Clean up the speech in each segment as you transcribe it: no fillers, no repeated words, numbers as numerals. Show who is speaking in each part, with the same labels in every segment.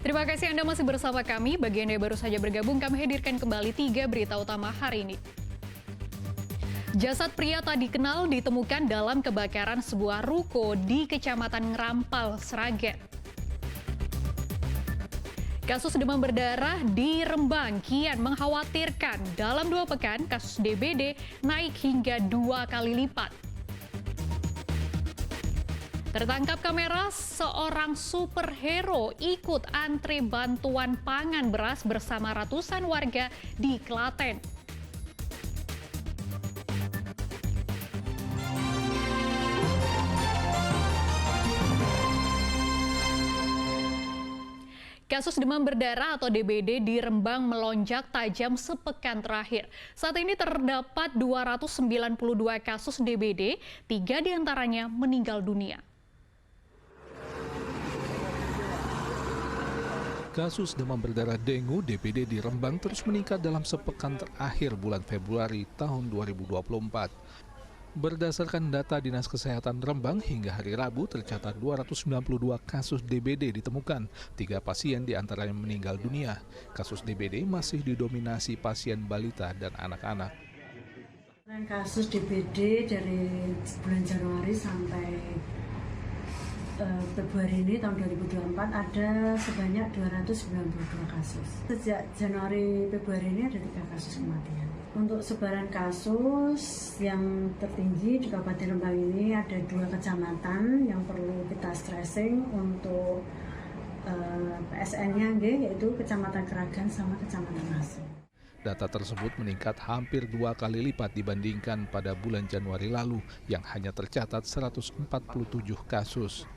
Speaker 1: Terima kasih Anda masih bersama kami. Bagi Anda yang baru saja bergabung, kami hadirkan kembali 3 berita utama hari ini. Jasad pria tak dikenal ditemukan dalam kebakaran sebuah ruko di Kecamatan Ngerampal, Sragen. Kasus demam berdarah di Rembang kian mengkhawatirkan. Dalam 2 pekan, kasus DBD naik hingga 2 kali lipat. Tertangkap kamera, seorang superhero ikut antri bantuan pangan beras bersama ratusan warga di Klaten. Kasus demam berdarah atau DBD di Rembang melonjak tajam sepekan terakhir. Saat ini terdapat 292 kasus DBD, 3 diantaranya meninggal dunia.
Speaker 2: Kasus demam berdarah dengue DBD di Rembang terus meningkat dalam sepekan terakhir bulan Februari tahun 2024. Berdasarkan data Dinas Kesehatan Rembang, hingga hari Rabu tercatat 292 kasus DBD ditemukan. 3 pasien diantaranya meninggal dunia. Kasus DBD masih didominasi pasien balita dan anak-anak.
Speaker 3: Kasus DBD dari bulan Januari sampai Februari ini tahun 2024 ada sebanyak 292 kasus. Sejak Januari Februari ini ada 3 kasus kematian. Untuk sebaran kasus yang tertinggi di Kabupaten Rembang ini ada 2 kecamatan yang perlu kita stressing untuk PSN-nya, yaitu Kecamatan Keragan sama Kecamatan Masuk.
Speaker 2: Data tersebut meningkat hampir 2 kali lipat dibandingkan pada bulan Januari lalu yang hanya tercatat 147 kasus.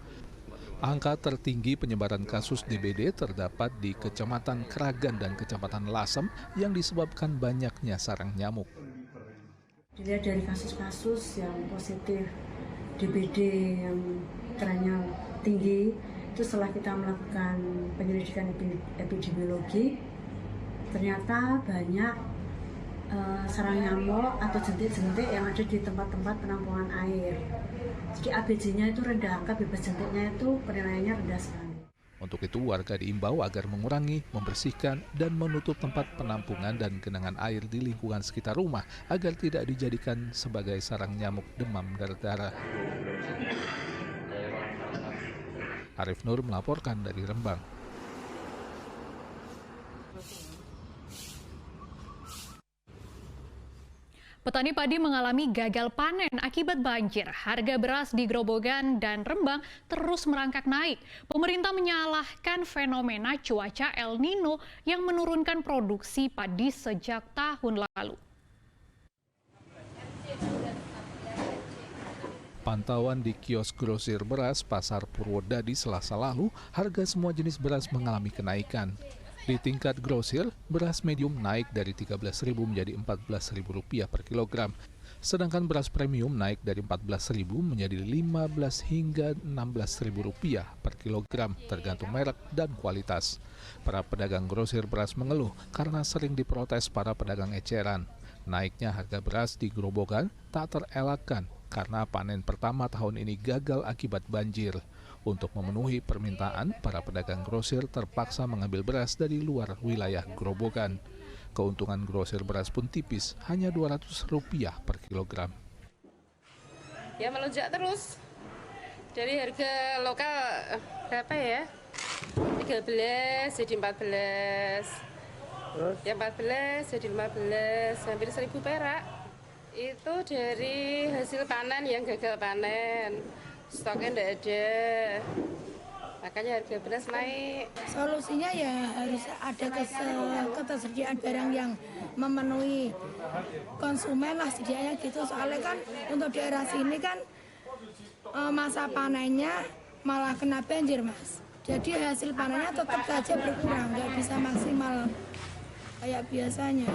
Speaker 2: Angka tertinggi penyebaran kasus DBD terdapat di Kecamatan Keragan dan Kecamatan Lasem yang disebabkan banyaknya sarang nyamuk.
Speaker 3: Dilihat dari kasus-kasus yang positif DBD yang trennya tinggi, itu setelah kita melakukan penyelidikan epidemiologi, ternyata banyak sarang nyamuk atau jentik-jentik yang ada di tempat-tempat penampungan air. Jadi ABJ-nya itu rendah, angka bebas jentiknya itu penilaiannya rendah sekali.
Speaker 2: Untuk itu warga diimbau agar mengurangi, membersihkan, dan menutup tempat penampungan dan genangan air di lingkungan sekitar rumah agar tidak dijadikan sebagai sarang nyamuk demam berdarah. Arif Nur melaporkan dari Rembang.
Speaker 1: Petani padi mengalami gagal panen akibat banjir. Harga beras di Grobogan dan Rembang terus merangkak naik. Pemerintah menyalahkan fenomena cuaca El Nino yang menurunkan produksi padi sejak tahun lalu.
Speaker 2: Pantauan di kios grosir beras Pasar Purwodadi Selasa lalu, harga semua jenis beras mengalami kenaikan. Di tingkat grosir, beras medium naik dari Rp13.000 menjadi Rp14.000 per kilogram. Sedangkan beras premium naik dari Rp14.000 menjadi Rp15 hingga Rp16.000 per kilogram, tergantung merek dan kualitas. Para pedagang grosir beras mengeluh karena sering diprotes para pedagang eceran. Naiknya harga beras di Grobogan tak terelakkan karena panen pertama tahun ini gagal akibat banjir. Untuk memenuhi permintaan, para pedagang grosir terpaksa mengambil beras dari luar wilayah Grobogan. Keuntungan grosir beras pun tipis, hanya Rp200 per kilogram.
Speaker 4: Ya melonjak terus. Dari harga lokal berapa ya? 13 jadi 14. Terus? Ya 14 jadi 15, hampir 1.000 perak. Itu dari hasil panen yang gagal panen. Stoknya tidak ada, makanya harga beras naik.
Speaker 5: Solusinya ya harus ada ketersediaan barang yang memenuhi konsumen lah sedianya gitu. Soalnya kan untuk daerah sini kan masa panennya malah kena banjir, Mas. Jadi hasil panennya tetap saja berkurang, nggak bisa maksimal kayak biasanya.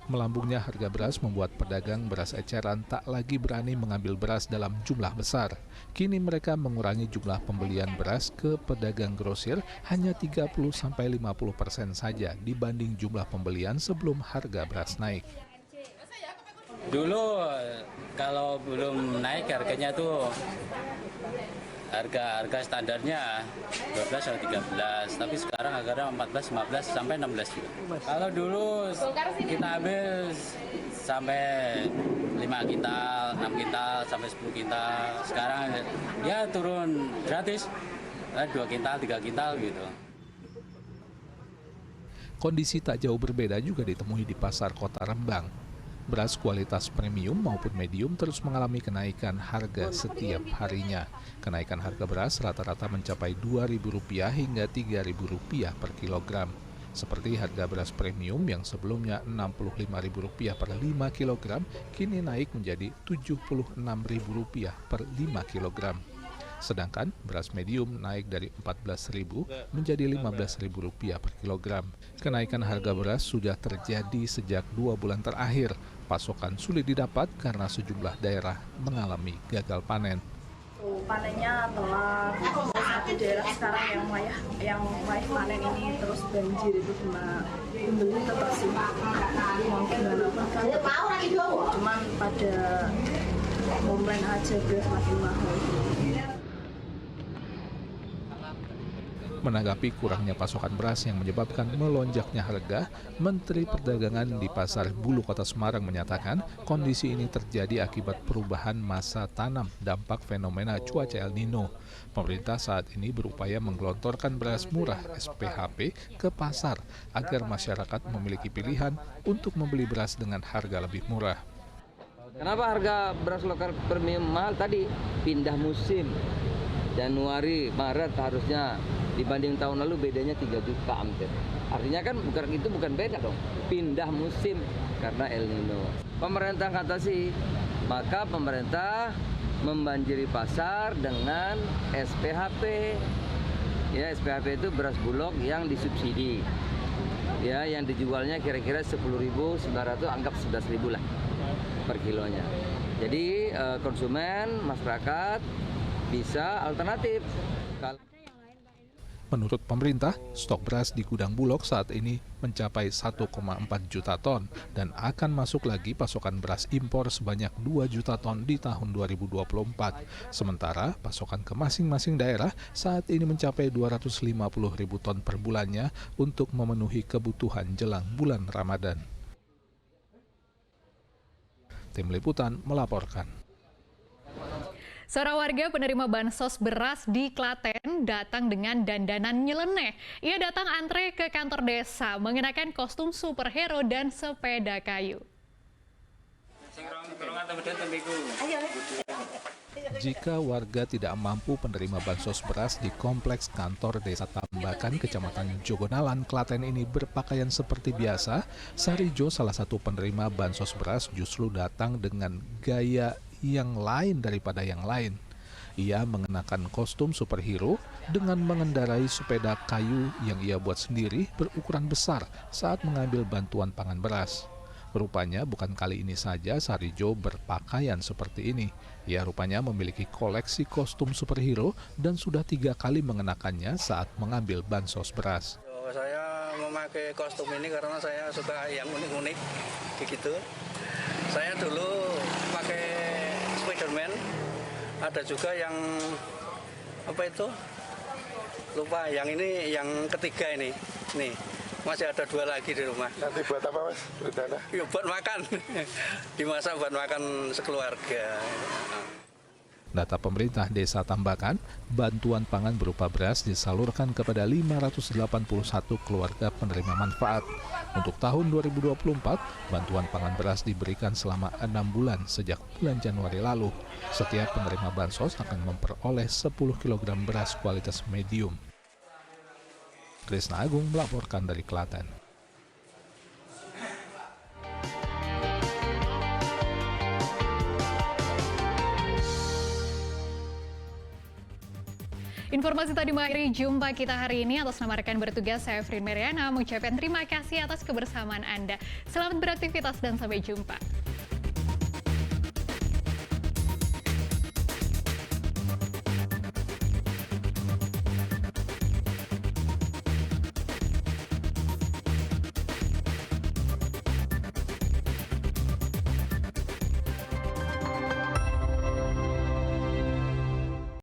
Speaker 2: Melambungnya harga beras membuat pedagang beras eceran tak lagi berani mengambil beras dalam jumlah besar. Kini mereka mengurangi jumlah pembelian beras ke pedagang grosir hanya 30-50% saja dibanding jumlah pembelian sebelum harga beras naik.
Speaker 6: Dulu kalau belum naik harganya tuh Harga standarnya 12 atau 13, tapi sekarang harganya 14, 15 sampai 16 juga. Kalau dulu kita ambil sampai 5 kintal, 6 kintal sampai 10 kintal. Sekarang ya turun gratis, 2 kintal, 3 kintal gitu.
Speaker 2: Kondisi tak jauh berbeda juga ditemui di pasar Kota Rembang. Beras kualitas premium maupun medium terus mengalami kenaikan harga setiap harinya. Kenaikan harga beras rata-rata mencapai Rp2.000 hingga Rp3.000 per kilogram. Seperti harga beras premium yang sebelumnya Rp65.000 per 5 kilogram, kini naik menjadi Rp76.000 per 5 kilogram. Sedangkan beras medium naik dari Rp14.000 menjadi Rp15.000 per kilogram. Kenaikan harga beras sudah terjadi sejak 2 bulan terakhir. Pasokan sulit didapat karena sejumlah daerah mengalami gagal panen.
Speaker 7: Panennya telat, satu daerah sekarang yang wayah panen ini terus banjir itu pembeli tetap sih mau gimana pun kan cuman pada komplain aja beras makin mahal.
Speaker 2: Menanggapi kurangnya pasokan beras yang menyebabkan melonjaknya harga, Menteri Perdagangan di Pasar Bulu Kota Semarang menyatakan kondisi ini terjadi akibat perubahan masa tanam dampak fenomena cuaca El Nino. Pemerintah saat ini berupaya menggelontorkan beras murah SPHP ke pasar agar masyarakat memiliki pilihan untuk membeli beras dengan harga lebih murah.
Speaker 8: Kenapa harga beras lokal premium mahal tadi? Pindah musim. Januari, Maret harusnya dibanding tahun lalu bedanya 3 juta hampir. Artinya kan bukan beda dong. Pindah musim karena El Nino. Pemerintah ngatasi, maka pemerintah membanjiri pasar dengan SPHP. Ya, SPHP itu beras bulog yang disubsidi. Ya, yang dijualnya kira-kira 10.900, anggap 11.000 lah per kilonya. Jadi konsumen, masyarakat bisa alternatif.
Speaker 2: Menurut pemerintah, stok beras di gudang Bulog saat ini mencapai 1,4 juta ton dan akan masuk lagi pasokan beras impor sebanyak 2 juta ton di tahun 2024. Sementara pasokan ke masing-masing daerah saat ini mencapai 250.000 ton per bulannya untuk memenuhi kebutuhan jelang bulan Ramadan. Tim Liputan melaporkan.
Speaker 1: Seorang warga penerima bansos beras di Klaten datang dengan dandanan nyeleneh. Ia datang antre ke kantor desa mengenakan kostum superhero dan sepeda kayu.
Speaker 2: Jika warga tidak mampu penerima bansos beras di kompleks kantor Desa Tambakan, Kecamatan Jogonalan, Klaten ini berpakaian seperti biasa, Sarijo, salah satu penerima bansos beras, justru datang dengan gaya yang lain daripada yang lain. Ia mengenakan kostum superhero dengan mengendarai sepeda kayu yang ia buat sendiri berukuran besar saat mengambil bantuan pangan beras. Rupanya bukan kali ini saja Sarijo berpakaian seperti ini. Ia rupanya memiliki koleksi kostum superhero dan sudah 3 kali mengenakannya saat mengambil bansos beras.
Speaker 9: Saya memakai kostum ini karena saya suka yang unik-unik begitu. Saya dulu pakai Spiderman, ada juga yang apa itu? Lupa, yang ini yang ketiga ini. Nih, masih ada 2 lagi di rumah.
Speaker 10: Nanti buat apa, Mas? Berencana?
Speaker 9: Ya, buat makan. Dimasak buat makan sekeluarga.
Speaker 2: Data pemerintah Desa Tambakan, bantuan pangan berupa beras disalurkan kepada 581 keluarga penerima manfaat. Untuk tahun 2024, bantuan pangan beras diberikan selama 6 bulan sejak bulan Januari lalu. Setiap penerima bansos akan memperoleh 10 kg beras kualitas medium. Krisna Agung melaporkan dari Klaten.
Speaker 1: Informasi tadi mengakhiri jumpa kita hari ini. Atas nama rekan bertugas, saya Frin Meriana mengucapkan terima kasih atas kebersamaan Anda. Selamat beraktivitas dan sampai jumpa.